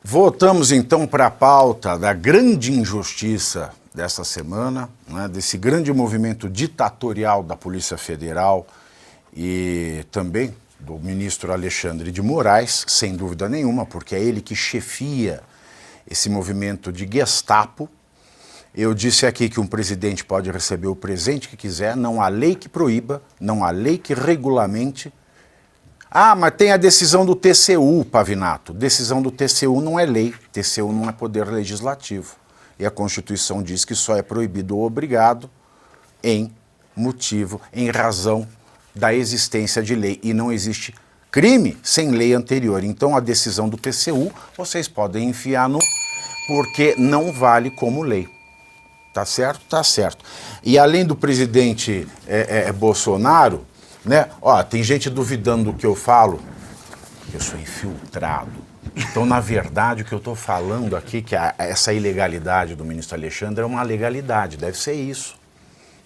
Voltamos então para a pauta da grande injustiça dessa semana, né, desse grande movimento ditatorial da Polícia Federal e também do ministro Alexandre de Moraes, sem dúvida nenhuma, porque é ele que chefia esse movimento de Gestapo. Eu disse aqui que um presidente pode receber o presente que quiser, não há lei que proíba, não há lei que regulamente. Ah, mas tem a decisão do TCU, Pavinato. Decisão do TCU não é lei, TCU não é poder legislativo. E a Constituição diz que só é proibido ou obrigado em razão da existência de lei. E não existe crime sem lei anterior. Então a decisão do TCU vocês podem enfiar no... porque não vale como lei. Tá certo? Tá certo. E além do presidente Bolsonaro, né? Ó, tem gente duvidando do que eu falo, eu sou infiltrado. Então, na verdade, o que eu estou falando aqui, que essa ilegalidade do ministro Alexandre é uma legalidade, deve ser isso.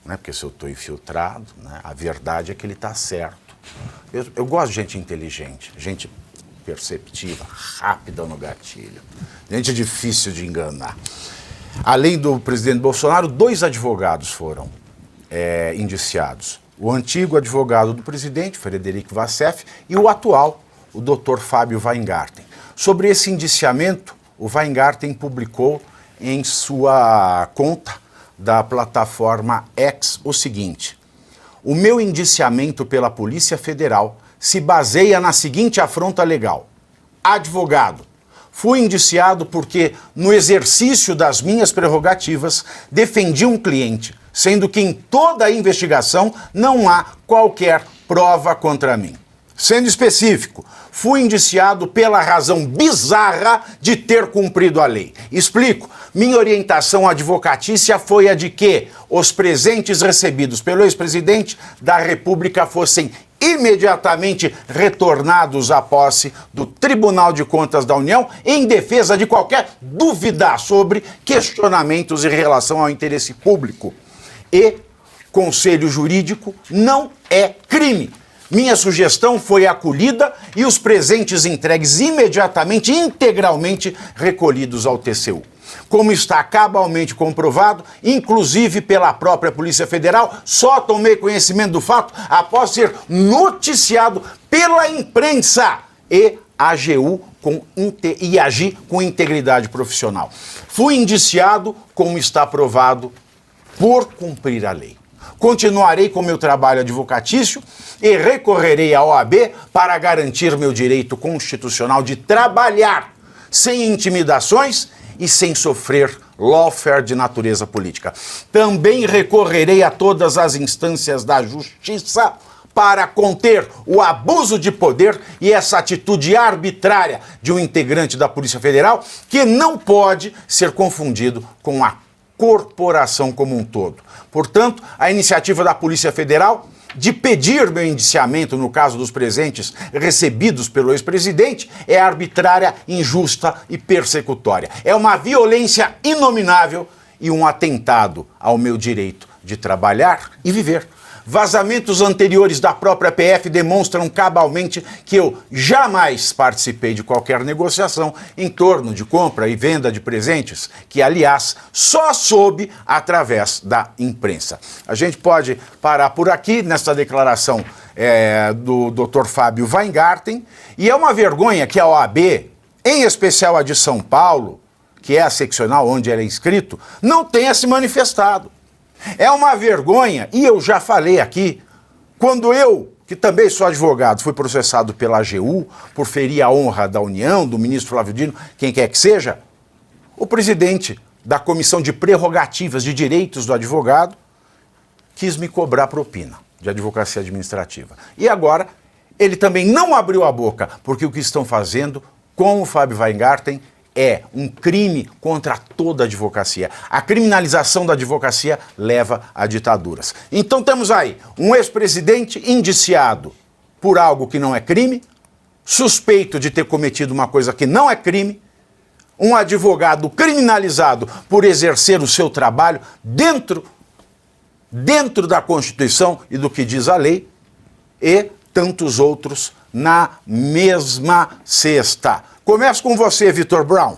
Né? Porque se eu estou infiltrado, né, a verdade é que ele está certo. Eu gosto de gente inteligente, gente perceptiva, rápida no gatilho, gente difícil de enganar. Além do presidente Bolsonaro, 2 advogados foram indiciados. O antigo advogado do presidente, Frederico Wassef, e o atual, o Dr. Fábio Weingarten. Sobre esse indiciamento, o Weingarten publicou em sua conta da plataforma X o seguinte: o meu indiciamento pela Polícia Federal se baseia na seguinte afronta legal. Advogado, fui indiciado porque, no exercício das minhas prerrogativas, defendi um cliente, sendo que em toda a investigação não há qualquer prova contra mim. Sendo específico, fui indiciado pela razão bizarra de ter cumprido a lei. Explico. Minha orientação advocatícia foi a de que os presentes recebidos pelo ex-presidente da República fossem imediatamente retornados à posse do Tribunal de Contas da União em defesa de qualquer dúvida sobre questionamentos em relação ao interesse público. E conselho jurídico não é crime. Minha sugestão foi acolhida e os presentes entregues imediatamente, integralmente recolhidos ao TCU. Como está cabalmente comprovado, inclusive pela própria Polícia Federal, só tomei conhecimento do fato após ser noticiado pela imprensa e agi com integridade profissional. Fui indiciado, como está provado, por cumprir a lei. Continuarei com meu trabalho advocatício e recorrerei à OAB para garantir meu direito constitucional de trabalhar sem intimidações e sem sofrer lawfare de natureza política. Também recorrerei a todas as instâncias da justiça para conter o abuso de poder e essa atitude arbitrária de um integrante da Polícia Federal que não pode ser confundido com a corporação como um todo. Portanto, a iniciativa da Polícia Federal de pedir meu indiciamento no caso dos presentes recebidos pelo ex-presidente é arbitrária, injusta e persecutória. É uma violência inominável e um atentado ao meu direito de trabalhar e viver. Vazamentos anteriores da própria PF demonstram cabalmente que eu jamais participei de qualquer negociação em torno de compra e venda de presentes, que, aliás, só soube através da imprensa. A gente pode parar por aqui nesta declaração do Dr. Fábio Weingarten, e é uma vergonha que a OAB, em especial a de São Paulo, que é a seccional onde ela é inscrito, não tenha se manifestado. É uma vergonha, e eu já falei aqui, quando eu, que também sou advogado, fui processado pela AGU por ferir a honra da União, do ministro Flávio Dino, quem quer que seja, o presidente da Comissão de Prerrogativas de Direitos do Advogado quis me cobrar propina de advocacia administrativa. E agora, ele também não abriu a boca, porque o que estão fazendo com o Fábio Weingarten é um crime contra toda a advocacia. A criminalização da advocacia leva a ditaduras. Então temos aí um ex-presidente indiciado por algo que não é crime, suspeito de ter cometido uma coisa que não é crime, um advogado criminalizado por exercer o seu trabalho dentro da Constituição e do que diz a lei, e tantos outros na mesma cesta. Começo com você, Vitor Brown.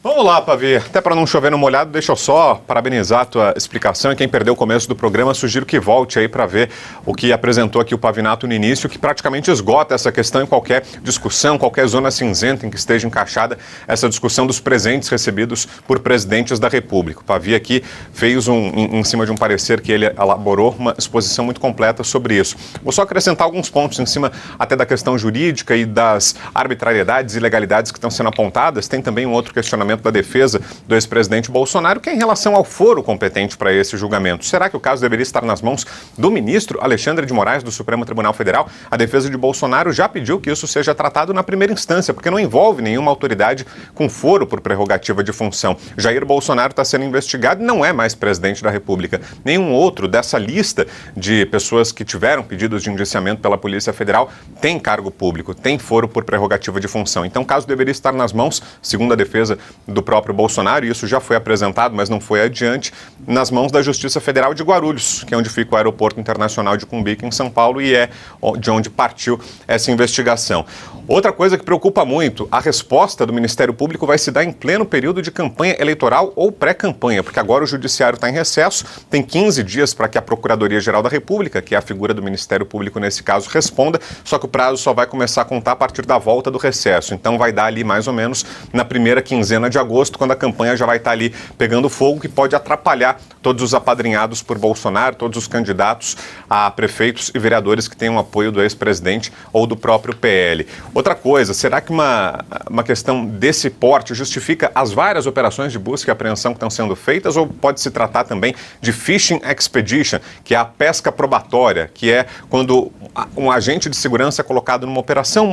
Vamos lá, Pavê. Até para não chover no molhado, deixa eu só parabenizar a tua explicação. E quem perdeu o começo do programa, sugiro que volte aí para ver o que apresentou aqui o Pavinato no início, que praticamente esgota essa questão em qualquer discussão, qualquer zona cinzenta em que esteja encaixada essa discussão dos presentes recebidos por presidentes da República. O Pavê aqui fez em cima de um parecer que ele elaborou, uma exposição muito completa sobre isso. Vou só acrescentar alguns pontos em cima até da questão jurídica e das arbitrariedades e ilegalidades que estão sendo apontadas. Tem também um outro questionamento da defesa do ex-presidente Bolsonaro, que é em relação ao foro competente para esse julgamento. Será que o caso deveria estar nas mãos do ministro Alexandre de Moraes, do Supremo Tribunal Federal? A defesa de Bolsonaro já pediu que isso seja tratado na primeira instância, porque não envolve nenhuma autoridade com foro por prerrogativa de função. Jair Bolsonaro está sendo investigado e não é mais presidente da República. Nenhum outro dessa lista de pessoas que tiveram pedidos de indiciamento pela Polícia Federal tem cargo público, tem foro por prerrogativa de função. Então o caso deveria estar nas mãos, segundo a defesa do próprio Bolsonaro, e isso já foi apresentado, mas não foi adiante, nas mãos da Justiça Federal de Guarulhos, que é onde fica o Aeroporto Internacional de Cumbica, em São Paulo, e é de onde partiu essa investigação. Outra coisa que preocupa muito, a resposta do Ministério Público vai se dar em pleno período de campanha eleitoral ou pré-campanha, porque agora o Judiciário está em recesso, tem 15 dias para que a Procuradoria-Geral da República, que é a figura do Ministério Público nesse caso, responda, só que o prazo só vai começar a contar a partir da volta do recesso. Então vai dar ali mais ou menos na primeira quinzena de agosto, quando a campanha já vai estar ali pegando fogo, que pode atrapalhar todos os apadrinhados por Bolsonaro, todos os candidatos a prefeitos e vereadores que tenham apoio do ex-presidente ou do próprio PL. Outra coisa, será que uma questão desse porte justifica as várias operações de busca e apreensão que estão sendo feitas, ou pode se tratar também de fishing expedition, que é a pesca probatória, que é quando um agente de segurança é colocado numa operação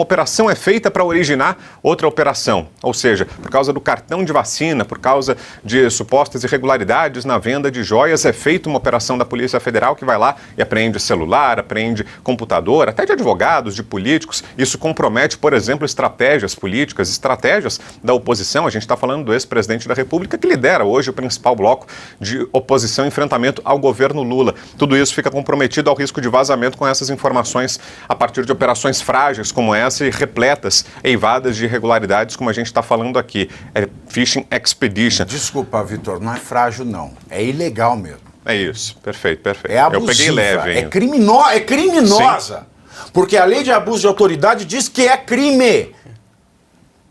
é feita para originar outra operação, ou seja, por causa do cartão de vacina, por causa de supostas irregularidades na venda de joias, é feita uma operação da Polícia Federal que vai lá e apreende celular, apreende computador, até de advogados, de políticos. Isso compromete, por exemplo, estratégias políticas, estratégias da oposição. A gente está falando do ex-presidente da República, que lidera hoje o principal bloco de oposição e enfrentamento ao governo Lula. Tudo isso fica comprometido ao risco de vazamento com essas informações a partir de operações frágeis como essa e repletas, eivadas de irregularidades, como a gente está falando aqui. É fishing expedition. Desculpa, Vitor, não é frágil, não. É ilegal mesmo. É isso, perfeito. É abusiva, eu peguei leve, hein? É criminosa. Sim. Porque a lei de abuso de autoridade diz que é crime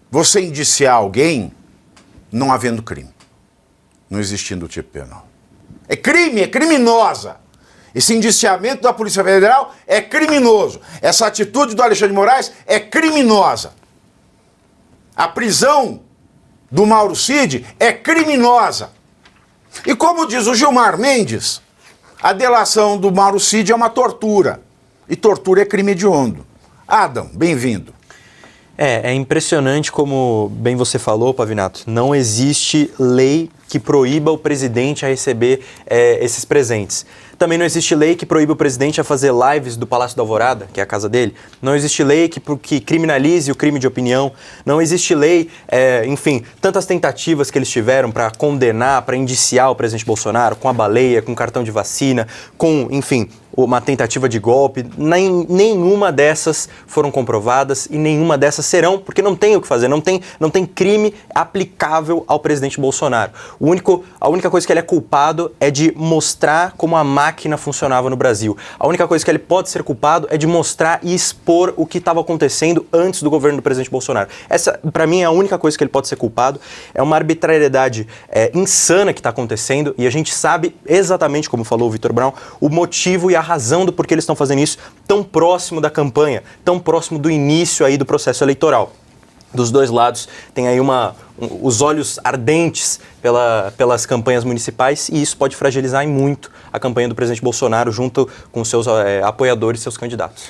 você indiciar alguém não havendo crime, não existindo tipo penal. É crime, é criminosa. Esse indiciamento da Polícia Federal é criminoso. Essa atitude do Alexandre de Moraes é criminosa. A prisão do Mauro Cid é criminosa. E como diz o Gilmar Mendes, a delação do Mauro Cid é uma tortura. E tortura é crime hediondo. Adam, bem-vindo. É impressionante como bem você falou, Pavinato, não existe lei que proíba o presidente a receber esses presentes. Também não existe lei que proíba o presidente a fazer lives do Palácio da Alvorada, que é a casa dele. Não existe lei que criminalize o crime de opinião. Não existe lei, enfim, tantas tentativas que eles tiveram para condenar, para indiciar o presidente Bolsonaro, com a baleia, com cartão de vacina, com, enfim, uma tentativa de golpe. Nenhuma dessas foram comprovadas e nenhuma dessas serão, porque não tem o que fazer, não tem crime aplicável ao presidente Bolsonaro. A única coisa que ele é culpado é de mostrar como a máquina funcionava no Brasil. A única coisa que ele pode ser culpado é de mostrar e expor o que estava acontecendo antes do governo do presidente Bolsonaro. Essa, para mim, é a única coisa que ele pode ser culpado. É uma arbitrariedade insana que está acontecendo e a gente sabe exatamente, como falou o Vitor Brown, o motivo e a razão do porquê eles estão fazendo isso tão próximo da campanha, tão próximo do início aí do processo eleitoral. Dos dois lados tem aí os olhos ardentes pelas campanhas municipais e isso pode fragilizar muito a campanha do presidente Bolsonaro junto com seus apoiadores e seus candidatos.